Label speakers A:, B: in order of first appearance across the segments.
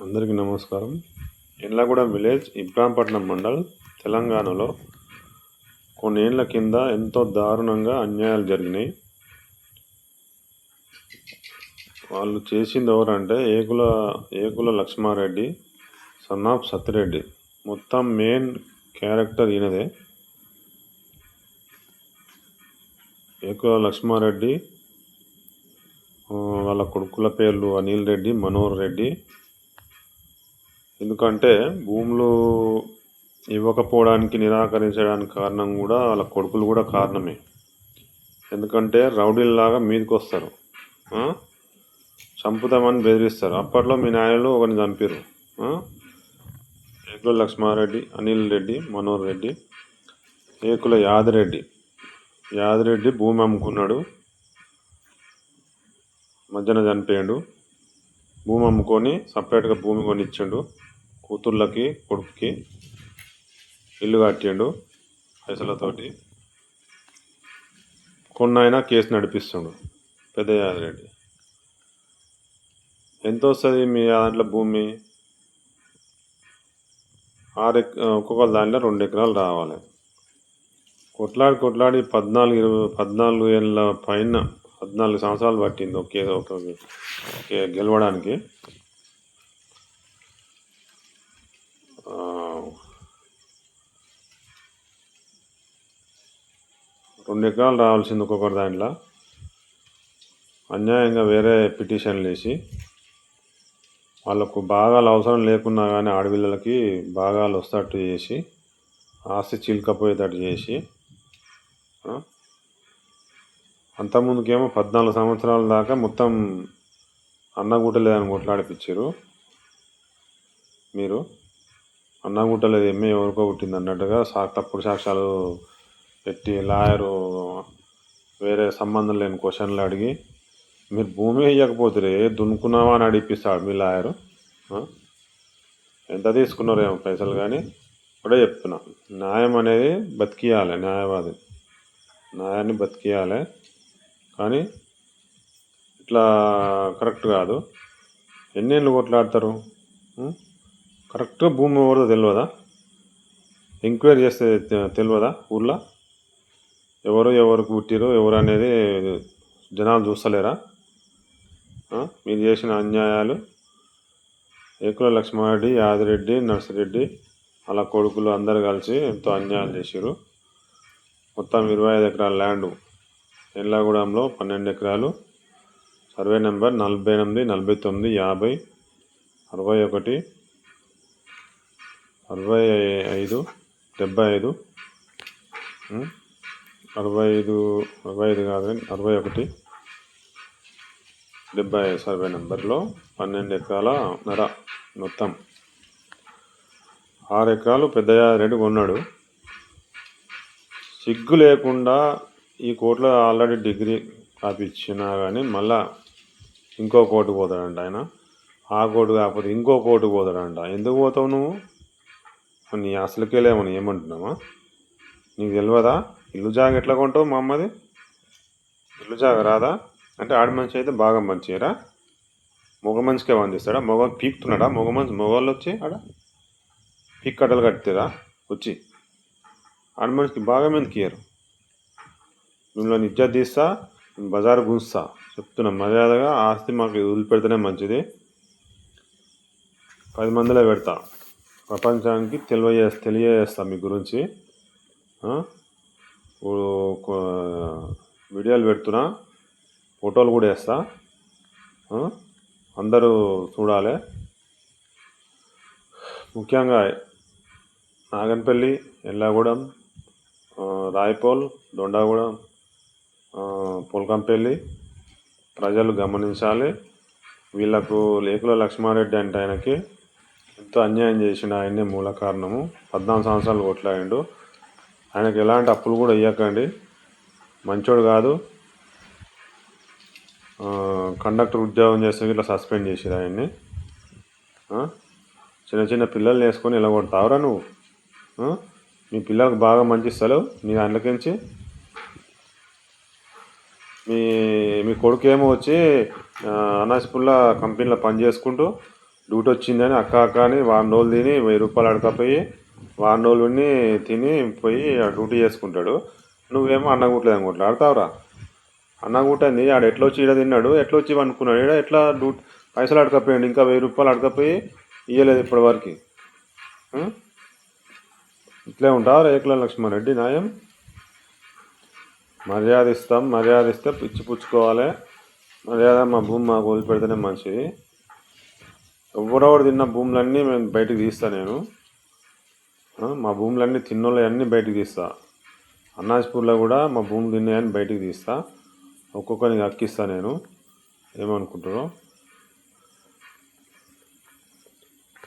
A: అందరికీ నమస్కారం. ఎన్లగూడెం విలేజ్, ఇబ్రాంపట్నం మండల్, తెలంగాణలో కొన్నేళ్ల కింద ఎంతో దారుణంగా అన్యాయాలు జరిగినాయి. వాళ్ళు చేసింది ఎవరంటే ఏకుల లక్ష్మారెడ్డి, సన్ ఆఫ్ సత్తిరెడ్డి. మొత్తం మెయిన్ క్యారెక్టర్ ఈయనదే. ఏకుల లక్ష్మారెడ్డి వాళ్ళ కొడుకుల పేర్లు అనిల్ రెడ్డి, మనోహర్ రెడ్డి. ఎందుకంటే భూములు ఇవ్వకపోవడానికి నిరాకరించడానికి కారణం కూడా వాళ్ళ కొడుకులు కూడా కారణమే. ఎందుకంటే రౌడీల్లాగా మీదకి వస్తారు, చంపుతామని బెదిరిస్తారు. అప్పట్లో మీ నాయనలు ఒకరిని చంపారు. ఏకుల లక్ష్మారెడ్డి, అనిల్ రెడ్డి, మనోహర్ రెడ్డి. ఏకుల యాదిరెడ్డి భూమి అమ్ముకున్నాడు, మధ్యన చనిపోయాడు. భూమి అమ్ముకొని సపరేట్గా భూమి కొనిచ్చాడు. కూతుర్లకి కొడుకుకి ఇల్లు కట్టిండు పైసలతోటి. కొన్నైనా కేసు నడిపిస్తుండు పెద్ద యాదిరెడ్డి. ఎంత వస్తుంది మీ దాంట్లో భూమి? ఒక్కొక్క దాంట్లో 2 ఎకరాలు రావాలి. కొట్లాడి 14 ఏళ్ళ పైన 14 సంవత్సరాలు పట్టింది ఒకే గెలవడానికి. 2 ఎకరాలు రావాల్సింది ఒక్కొక్కటి దాంట్లో. అన్యాయంగా వేరే పిటిషన్లు వేసి వాళ్ళకు భాగాలు అవసరం లేకున్నా కానీ ఆడపిల్లలకి భాగాలు వస్తట్టు చేసి, ఆస్తి చిల్కపోయేటట్టు చేసి, అంతకుముందుకేమో 14 సంవత్సరాల దాకా మొత్తం అన్నగుట్టలేదని కొట్లాడిపించారు. మీరు అన్నగుట్టలేదు, ఎమ్మె ఎవరికో పుట్టింది అన్నట్టుగా తప్పుడు సాక్ష్యాలు పెట్టి లాయరు వేరే సంబంధం లేని క్వశ్చన్లు అడిగి, మీరు భూమి ఇవ్వకపోతే దున్నుకున్నావా అని అడిపిస్తాడు మీ లాయరు. ఎంత తీసుకున్నారేమో పైసలు, కానీ ఇప్పుడే చెప్తున్నా, న్యాయం అనేది బతికియాలి. న్యాయాన్ని బతికియాలి, కానీ ఇట్లా కరెక్ట్ కాదు. ఎన్నేళ్ళు కొట్లాడతారు? కరెక్ట్గా భూమి ఎవరిదో తెలియదా? ఎంక్వైరీ చేస్తే తెలియదా? ఊళ్ళో ఎవరికి పుట్టిరో ఎవరు అనేది జనాలు చూస్తలేరా? మీరు చేసిన అన్యాయాలు. ఏకుల లక్ష్మారెడ్డి, యాదిరెడ్డి, నర్సిరెడ్డి అలా కొడుకులు అందరు కలిసి ఎంతో అన్యాయం చేశారు. మొత్తం 25 ఎకరాల ల్యాండు ఎన్లగూడెంలో 12 ఎకరాలు, సర్వే నెంబర్ 48, 49, 50, 61, 65, 75, 65 కాదు 61, 75 సర్వే నెంబర్లో 12 ఎకరాల నర. మొత్తం 6 ఎకరాలు పెద్ద యాదిరెడ్డి కొన్నాడు. సిగ్గు లేకుండా ఈ కోర్టులో ఆల్రెడీ డిగ్రీ కాపిచ్చినా కానీ మళ్ళా ఇంకో కోర్టుకు పోతాడంట ఆయన. ఆ కోర్టు కాకపోతే ఇంకో కోర్టుకు పోతాడంట. ఎందుకు పోతావు నువ్వు? నీ అసలుకే లేమని ఏమంటున్నావా? నీకు తెలియదా? ఇల్లు జాగ ఎట్లా కొంటావు? మా అమ్మది ఇల్లు జాగ రాదా? అంటే ఆడ మనిషి అయితే బాగా మంచిరా, మగ మనిషికే వందిస్తాడా? పీక్తున్నాడా మగవాళ్ళు వచ్చి ఆడ పీక్ కట్టలు కట్టిరా వచ్చి? ఆడ మనిషికి బాగా మంది కీయరు. మిమ్మల్ని ఇజ్జత్ తీస్తా, బజారు గుంజుతా చెప్తున్నా. మర్యాదగా ఆస్తి మాకు వదిలిపెడితేనే మంచిది. 10 మందిలో పెడతా, ప్రపంచానికి తెలియజేస్తా మీ గురించి. వీడియోలు పెడుతున్నా, ఫోటోలు కూడా వేస్తా, అందరూ చూడాలి. ముఖ్యంగా నాగన్పల్లి, ఎన్లగూడెం, రాయపోల్, దొండగూడెం, పొలకంపల్లి ప్రజలు గమనించాలి. వీళ్ళకు ఏకుల లక్ష్మారెడ్డి అంటే ఆయనకి ఎంతో అన్యాయం చేసిన ఆయనే మూల కారణము. 14 సంవత్సరాలు కొట్లాడిండు. ఆయనకి ఎలాంటి అప్పులు కూడా ఇవ్వకండి, మంచోడు కాదు. కండక్టర్ ఉద్యోగం చేస్తే ఇట్లా సస్పెండ్ చేసిరు ఆయన్ని. చిన్న పిల్లల్ని వేసుకొని ఇలా కొడతావురా నువ్వు? మీ పిల్లలకు బాగా మంచి ఇస్తలేవు నీ దాంట్లోకించి. మీ కొడుకు ఏమో వచ్చి అనాసిపుల్ల కంపెనీలో పని చేసుకుంటూ డ్యూటీ వచ్చిందని అక్క అక్క అని వారం రోజులు తిని 1000 రూపాయలు అడకపోయి వారం రోజులు తిని పోయి డ్యూటీ చేసుకుంటాడు. నువ్వేమో అన్నగుట్లేదు అనుకుంటా ఆడతావురా. అన్నగుట్టంది ఆడ ఎట్లా వచ్చి ఈడ తిన్నాడు, ఎట్లా వచ్చి అనుకున్నాడు, ఈడ ఎట్లా పైసలు అడకపోయాడు, ఇంకా 1000 రూపాయలు అడకపోయి ఇవ్వలేదు ఇప్పటివరకు. ఇట్లే ఉంటావు రేకుల లక్ష్మారెడ్డి న్యాయం. మర్యాద ఇస్తాం, మర్యాద ఇస్తే పిచ్చి పుచ్చుకోవాలి. మర్యాద మా భూమి మాకు వదిలిపెడితేనే మంచిది. ఎవరెవరు తిన్న భూములన్నీ మేము బయటకు తీస్తా. నేను మా భూములన్నీ తిన్నోళ్ళన్నీ బయటకు తీస్తా. అన్నాజ్పూర్లో కూడా మా భూములు తిన్నాయని బయటకు తీస్తా. ఒక్కొక్కరికి హక్కిస్తా. నేను ఏమనుకుంటారో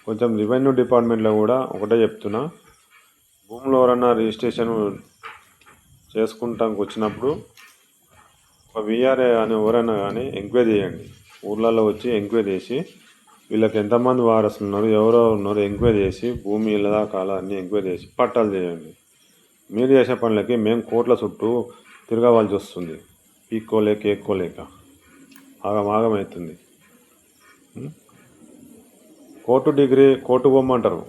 A: కొంచెం రెవెన్యూ డిపార్ట్మెంట్లో కూడా ఒకటే చెప్తున్నా, భూములు ఎవరన్నా రిజిస్ట్రేషన్ చేసుకుంటానికి వచ్చినప్పుడు ఒక విఆర్ఏ కానీ ఎవరైనా కానీ ఎంక్వైరీ చేయండి. ఊర్లలో వచ్చి ఎంక్వైరీ చేసి వీళ్ళకి ఎంతమంది వారసులు ఉన్నారు, ఎవరో ఉన్నారు ఎంక్వైరీ చేసి భూమి ఇళ్ళదా కాలా అన్నీ ఎంక్వైరీ చేసి పట్టాలు చేయండి. మీరు చేసే పనులకి మేము కోట్ల చుట్టూ తిరగవలసి వస్తుంది. పీక్కోలేక ఎక్కుకోలేక ఆగమవుతుంది. కోర్టు పోమంటారు.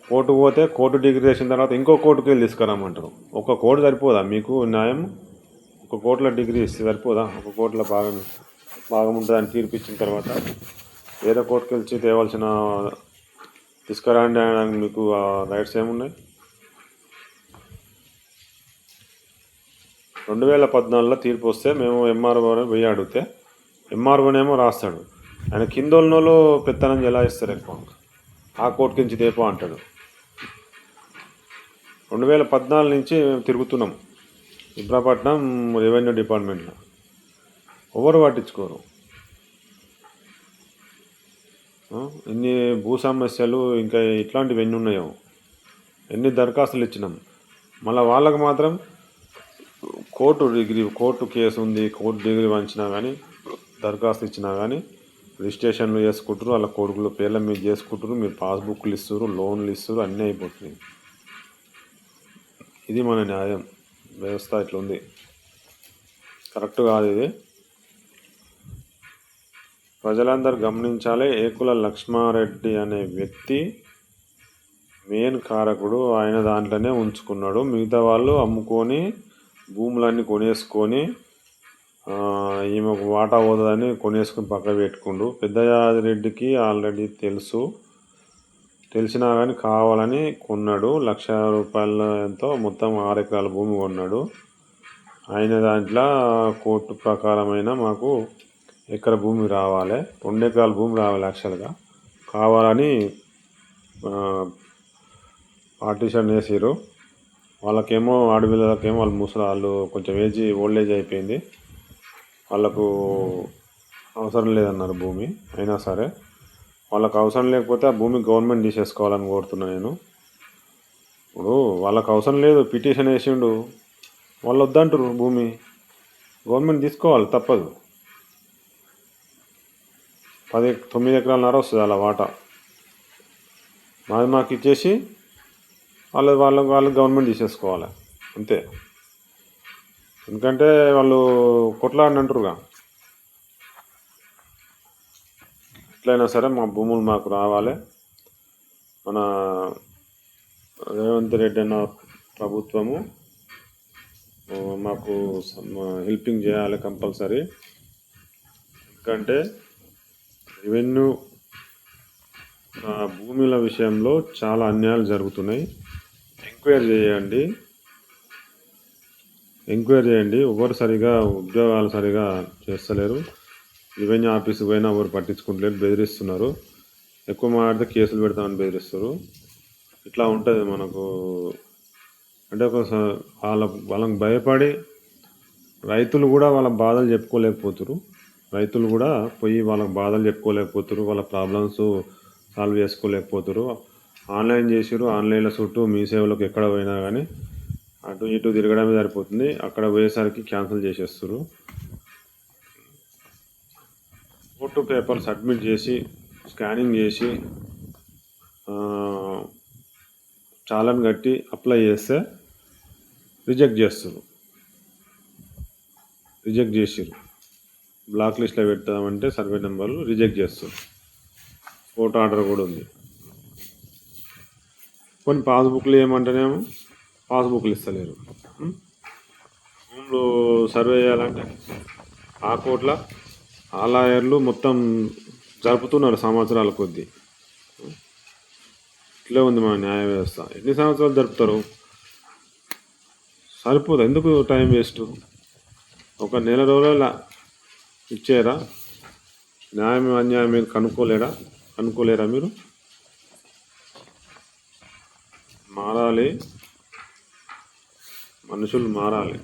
A: కోర్టు పోతే కోర్టు డిగ్రీ చేసిన తర్వాత ఇంకో కోర్టుకి వెళ్ళి తీసుకురామంటారు. ఒక కోర్టు సరిపోదా మీకు న్యాయం? ఒక కోర్టులో డిగ్రీ ఇస్తే సరిపోదా? ఒక కోర్టులో భాగం ఉంటుందని తీర్పు ఇచ్చిన తర్వాత వేరే కోర్టుకి వెళ్ళి తేవాల్సిన తీసుకురాండి అనడానికి మీకు రైట్స్ ఏమున్నాయి? 2014లో తీర్పు వస్తే మేము ఎంఆర్ఓని పోయి అడిగితే ఎంఆర్ఓనేమో రాస్తాడు, ఆయన కిందోళ్ళనోళ్ళు పెత్తనం చెలాయిస్తారు ఎక్కువ, ఆ కోర్టు నుంచి తేపో అంటాడు. 2014 నుంచి మేము తిరుగుతున్నాం ఇబ్రాపట్నం రెవెన్యూ డిపార్ట్మెంట్లో, ఎవరు పట్టించుకోరు. ఎన్ని భూ సమస్యలు ఇంకా ఇట్లాంటివి ఎన్ని ఉన్నాయో, ఎన్ని దరఖాస్తులు ఇచ్చినాం. మళ్ళీ వాళ్ళకు మాత్రం కోర్టు కేసు ఉంది, కోర్టు డిగ్రీ వంచినా కానీ దరఖాస్తు ఇచ్చినా కానీ రిజిస్ట్రేషన్లు చేసుకుంటారు, వాళ్ళ కొడుకుల పేర్ల మీద చేసుకుంటారు, మీరు పాస్బుక్లు ఇస్తారు, లోన్లు ఇస్తారు, అన్నీ అయిపోతున్నాయి. ఇది మన న్యాయం వ్యవస్థ ఇట్లుంది, కరెక్ట్ కాదు ఇది. ప్రజలందరూ గమనించాలి. ఏకుల లక్ష్మారెడ్డి అనే వ్యక్తి మెయిన్ కారకుడు. ఆయన దాంట్లోనే ఉంచుకున్నాడు. మిగతా వాళ్ళు అమ్ముకొని భూములన్నీ కొనేసుకొని ఈమెకు వాటా పోతుందని కొనేసుకుని పక్క పెట్టుకుండు. పెద్దయాదిరెడ్డికి ఆల్రెడీ తెలిసినా కానీ కావాలని కొన్నాడు. 1,00,000 రూపాయల ఎంతో మొత్తం 6 ఎకరాల భూమి కొన్నాడు. ఆయన దాంట్లో కోర్టు ప్రకారమైన మాకు ఎకర భూమి రావాలి, 2 ఎకరాల భూమి రావాలి యాక్చువల్గా, కావాలని పార్టీషన్ వేసారు. వాళ్ళకేమో ఆడపిల్లలకేమో వాళ్ళు ముసలాళ్ళు కొంచెం ఓల్డ్ ఏజ్ అయిపోయింది, వాళ్ళకు అవసరం లేదన్నారు భూమి. అయినా సరే వాళ్ళకు అవసరం లేకపోతే ఆ భూమి గవర్నమెంట్ తీసేసుకోవాలని కోరుతున్నా నేను. ఇప్పుడు వాళ్ళకు అవసరం లేదు, పిటిషన్ వేసిండు, వాళ్ళు వద్దంటారు భూమి, గవర్నమెంట్ తీసుకోవాలి తప్పదు. 9 ఎకరాలన్నర వస్తుంది అలా వాటా, మాకు ఇచ్చేసి వాళ్ళు గవర్నమెంట్ తీసేసుకోవాలి అంతే. ఎందుకంటే వాళ్ళు కొట్లాడని అంటారుగా. ఎట్లయినా సరే మా భూములు మాకు రావాలి. మన రేవంత్ రెడ్డి అన్న ప్రభుత్వము మాకు హెల్పింగ్ చేయాలి కంపల్సరీ. ఎందుకంటే రెవెన్యూ భూముల విషయంలో చాలా అన్యాయాలు జరుగుతున్నాయి. ఎంక్వైరీ చేయండి. ఎవరు సరిగా ఉద్యోగాలు సరిగా చేస్తలేరు. రెవెన్యూ ఆఫీస్కి పోయినా ఎవరు పట్టించుకుంటలేరు, బెదిరిస్తున్నారు. ఎక్కువ మాట్లాడితే కేసులు పెడతామని బెదిరిస్తారు. ఇట్లా ఉంటుంది మనకు. అంటే వాళ్ళకి భయపడి రైతులు కూడా వాళ్ళ బాధలు చెప్పుకోలేకపోతున్నారు. రైతులు కూడా పోయి వాళ్ళ బాధలు చెప్పుకోలేకపోతున్నారు, వాళ్ళ ప్రాబ్లమ్స్ సాల్వ్ చేసుకోలేకపోతున్నారు. ఆన్లైన్ చేసారు, ఆన్లైన్లో చుట్టూ మీ సేవలకు ఎక్కడ పోయినా కానీ అటు ఇటు తిరగడమే సరిపోతుంది. అక్కడ పోయేసరికి క్యాన్సిల్ చేసేస్తారు. ఫోటో పేపర్ సబ్మిట్ చేసి స్కానింగ్ చేసి చాలాన్ కట్టి అప్లై చేస్తే రిజెక్ట్ చేసారు. బ్లాక్ లిస్ట్లో పెడతామంటే సర్వే నెంబర్లు రిజెక్ట్ చేస్తారు. కోర్టు ఆర్డర్ కూడా ఉంది. కొన్ని పాస్బుక్లు ఏమంటేనేమో పాస్బుక్లు ఇస్తలేరు. భూములు సర్వే చేయాలంటే ఆ కోర్టులో ఆ లాయర్లు మొత్తం జరుపుతున్నారు సంవత్సరాల కొద్దీ. ఇట్లే ఉంది మన న్యాయ వ్యవస్థ. ఎన్ని సంవత్సరాలు జరుపుతారు? సరిపోదు, ఎందుకు టైం వేస్ట్? ఒక నెల రోజుల ఇచ్చారా? న్యాయం అన్యాయం మీరు కనుక్కోలేరా మీరు? మారాలి, మనుషులు మారాలి.